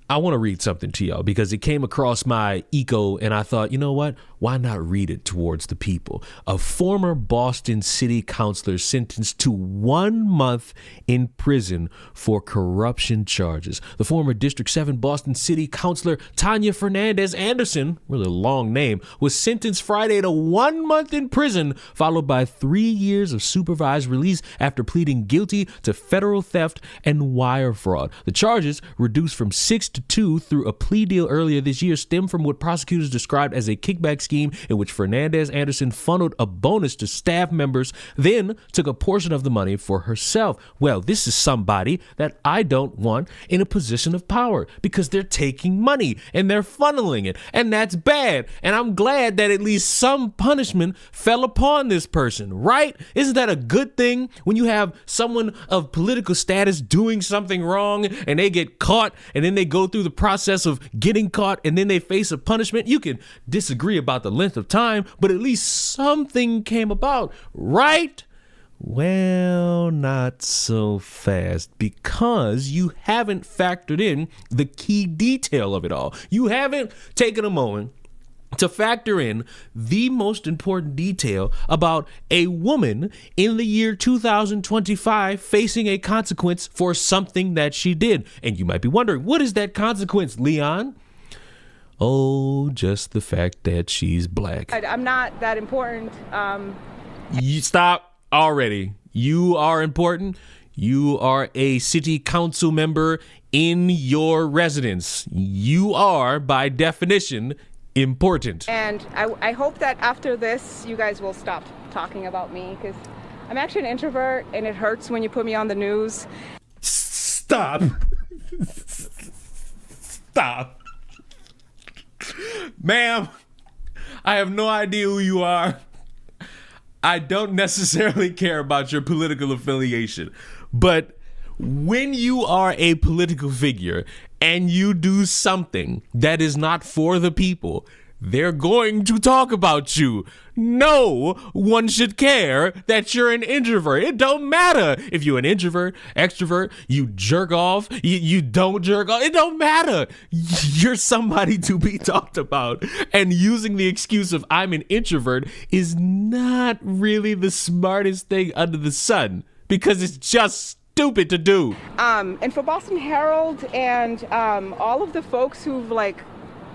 I want to read something to y'all because it came across my eco and I thought, you know what? Why not read it towards the people? A former Boston city councilor sentenced to 1 month in prison for corruption charges. The former District 7 Boston city councilor Tanya Fernandez Anderson, really a long name, was sentenced Friday to 1 month in prison, followed by 3 years of supervised release after pleading guilty to federal theft and wire fraud. The charges, reduced from 6 to 2 through a plea deal earlier this year, stem from what prosecutors described as a kickback scheme in which Fernandez Anderson funneled a bonus to staff members, then took a portion of the money for herself. Well, this is somebody that I don't want in a position of power because they're taking money and they're funneling it, and that's bad. And I'm glad that at least some punishment fell upon this person, right? Isn't that a good thing when you have someone of political status doing something wrong and they get caught and then they go through the process of getting caught and then they face a punishment? You can disagree about the length of time, but at least something came about, right? Well, not so fast, because you haven't factored in the key detail of it all. You haven't taken a moment to factor in the most important detail about a woman in the year 2025 facing a consequence for something that she did. And you might be wondering, what is that consequence, Leon? Oh, just the fact that she's black. I'm not that important. You stop already. You are important. You are a city council member in your residence. You are, by definition, important. And I hope that after this, you guys will stop talking about me, because I'm actually an introvert and it hurts when you put me on the news. Stop. Stop. Ma'am, I have no idea who you are. I don't necessarily care about your political affiliation, but when you are a political figure and you do something that is not for the people, they're going to talk about you. No one should care that you're an introvert. It don't matter if you're an introvert, extrovert, you jerk off, you don't jerk off. It don't matter. You're somebody to be talked about. And using the excuse of I'm an introvert is not really the smartest thing under the sun, because it's just stupid to do. And for Boston Herald and all of the folks who've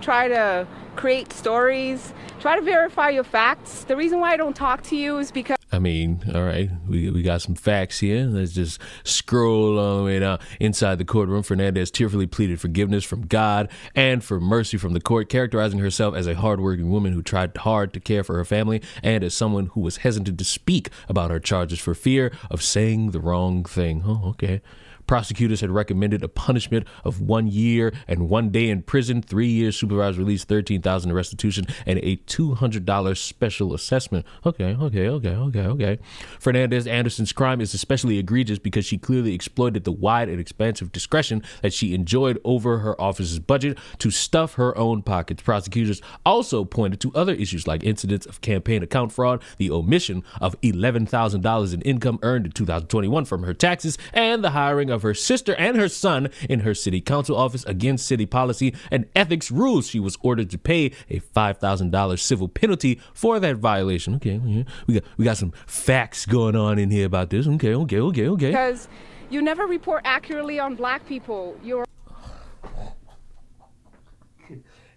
try to create stories, try to verify your facts. The reason why I don't talk to you is because all right, we got some facts here. Let's just scroll all the way down. Inside the courtroom, Fernandez tearfully pleaded forgiveness from God and for mercy from the court, characterizing herself as a hardworking woman who tried hard to care for her family and as someone who was hesitant to speak about her charges for fear of saying the wrong thing. Oh, okay. Prosecutors had recommended a punishment of 1 year and 1 day in prison, 3 years supervised release, $13,000 in restitution, and a $200 special assessment. Okay. Fernandez Anderson's crime is especially egregious because she clearly exploited the wide and expansive discretion that she enjoyed over her office's budget to stuff her own pockets. Prosecutors also pointed to other issues like incidents of campaign account fraud, the omission of $11,000 in income earned in 2021 from her taxes, and the hiring of her sister and her son in her city council office against city policy and ethics rules. She was ordered to pay a $5,000 civil penalty for that violation. Okay, we got some facts going on in here about this. Okay. because you never report accurately on black people.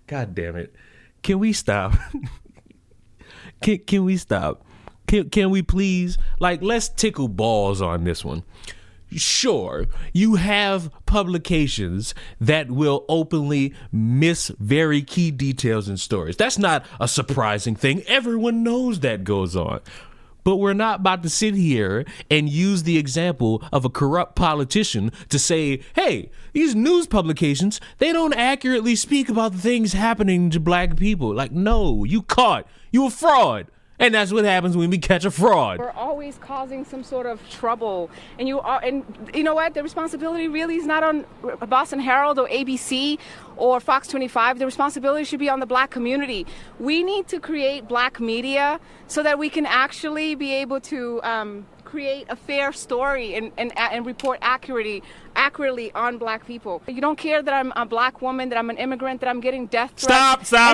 God damn it. Can we stop? Can we stop? Can we please? Let's tickle balls on this one. Sure, you have publications that will openly miss very key details in stories. That's not a surprising thing. Everyone knows that goes on. But we're not about to sit here and use the example of a corrupt politician to say, hey, these news publications, they don't accurately speak about the things happening to black people. No, you caught. You a fraud. And that's what happens when we catch a fraud. We're always causing some sort of trouble. And you know what? The responsibility really is not on Boston Herald or ABC or Fox 25. The responsibility should be on the black community. We need to create black media so that we can actually be able to create a fair story and report accurately on black people. You don't care that I'm a black woman, that I'm an immigrant, that I'm getting death threats. Stop.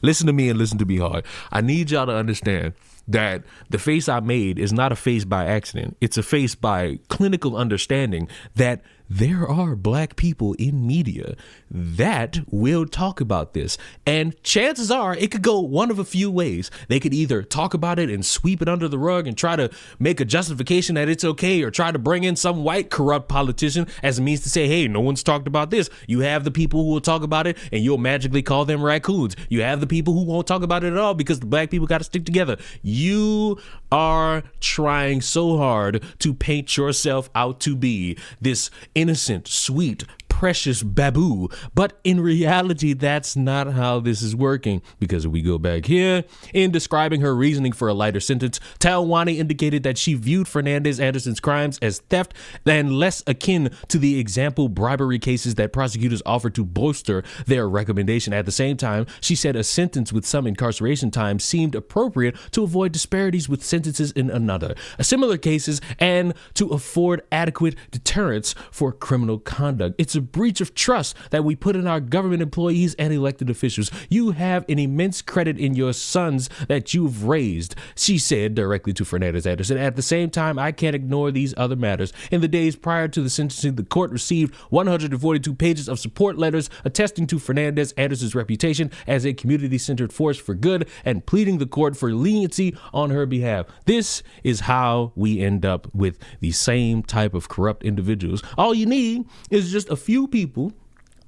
Listen to me and listen to me hard. I need y'all to understand that the face I made is not a face by accident. It's a face by clinical understanding that there are black people in media that will talk about this. And chances are it could go one of a few ways. They could either talk about it and sweep it under the rug and try to make a justification that it's okay, or try to bring in some white corrupt politician as a means to say, hey, no one's talked about this. You have the people who will talk about it and you'll magically call them raccoons. You have the people who won't talk about it at all because the black people got to stick together. You are trying so hard to paint yourself out to be this innocent, sweet, precious baboo, but in reality, that's not how this is working. Because if we go back here, in describing her reasoning for a lighter sentence, Talwani indicated that she viewed Fernandez Anderson's crimes as theft and less akin to the example bribery cases that prosecutors offered to bolster their recommendation. At the same time, she said a sentence with some incarceration time seemed appropriate to avoid disparities with sentences in another similar cases and to afford adequate deterrence for criminal conduct. It's a breach of trust that we put in our government employees and elected officials. You have an immense credit in your sons that you've raised, she said directly to Fernandez Anderson. At the same time, I can't ignore these other matters. In the days prior to the sentencing, the court received 142 pages of support letters attesting to Fernandez Anderson's reputation as a community-centered force for good and pleading the court for leniency on her behalf. This is how we end up with the same type of corrupt individuals. All you need is just a few people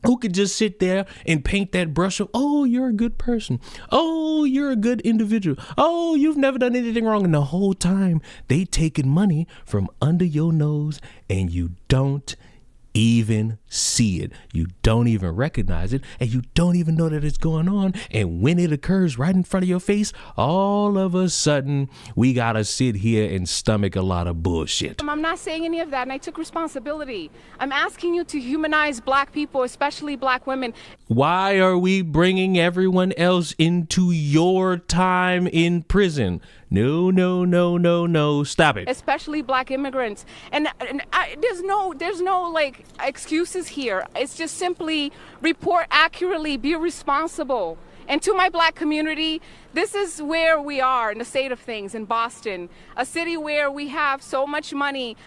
who could just sit there and paint that brush of, oh, you're a good person. Oh, you're a good individual. Oh, you've never done anything wrong. And the whole time they taking money from under your nose and you don't even see it. You don't even recognize it, and you don't even know that it's going on. And when it occurs right in front of your face, all of a sudden we gotta sit here and stomach a lot of bullshit. I'm not saying any of that, and I took responsibility. I'm asking you to humanize black people, especially black women. Why are we bringing everyone else into your time in prison? No, stop it. Especially black immigrants. And there's no like excuses here. It's just simply report accurately, be responsible. And to my black community, this is where we are in the state of things in Boston, a city where we have so much money.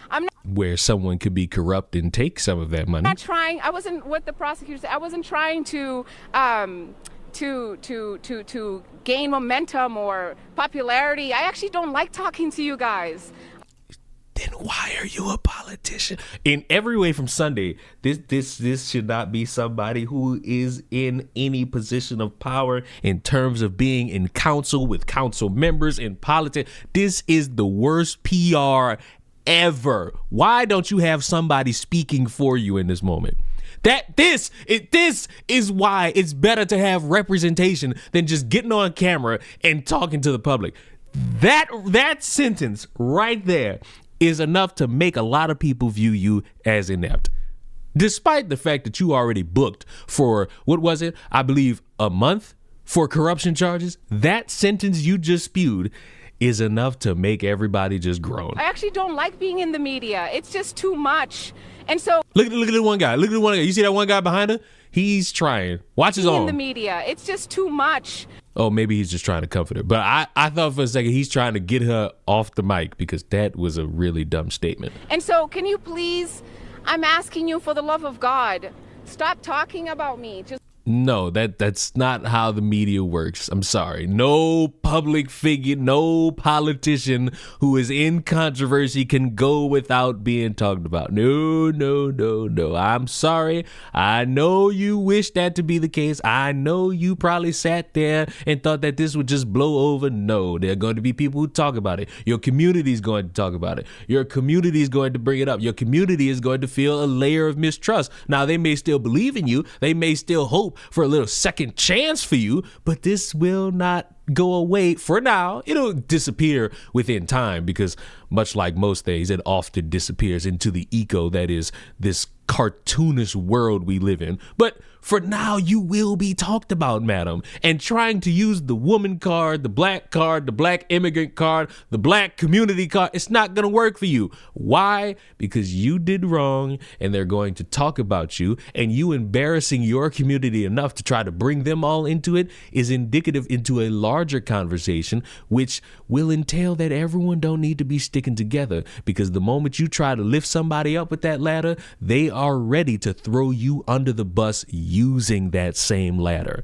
Where someone could be corrupt and take some of that money. I wasn't what the prosecutor said. I wasn't trying to gain momentum or popularity. I actually don't like talking to you guys. Then why are you a politician? In every way from Sunday, this should not be somebody who is in any position of power in terms of being in council with council members in politics. This is the worst PR ever. Why don't you have somebody speaking for you in this moment? This is why it's better to have representation than just getting on camera and talking to the public. That sentence right there is enough to make a lot of people view you as inept. Despite the fact that you already booked for, what was it? I believe a month for corruption charges. That sentence you just spewed is enough to make everybody just groan. I actually don't like being in the media. It's just too much. And so look at the one guy. Look at the one guy. You see that one guy behind her? He's trying. Watch his own. In the media, it's just too much. Oh, maybe he's just trying to comfort her. But I thought for a second he's trying to get her off the mic because that was a really dumb statement. And so can you please, I'm asking you for the love of God, stop talking about me. Just No, that's not how the media works. I'm sorry. No public figure, no politician who is in controversy can go without being talked about. No. I'm sorry. I know you wish that to be the case. I know you probably sat there and thought that this would just blow over. No, there are going to be people who talk about it. Your community is going to talk about it. Your community is going to bring it up. Your community is going to feel a layer of mistrust. Now, they may still believe in you. They may still hope for a little second chance for you, but this will not go away for now. It'll disappear within time because much like most things, it often disappears into the eco that is this cartoonish world we live in. But for now, you will be talked about, madam. And trying to use the woman card, the black immigrant card, the black community card, it's not going to work for you. Why? Because you did wrong and they're going to talk about you, and you embarrassing your community enough to try to bring them all into it is indicative into a larger conversation, which will entail that everyone don't need to be sticking together, because the moment you try to lift somebody up with that ladder, they are ready to throw you under the bus using that same ladder.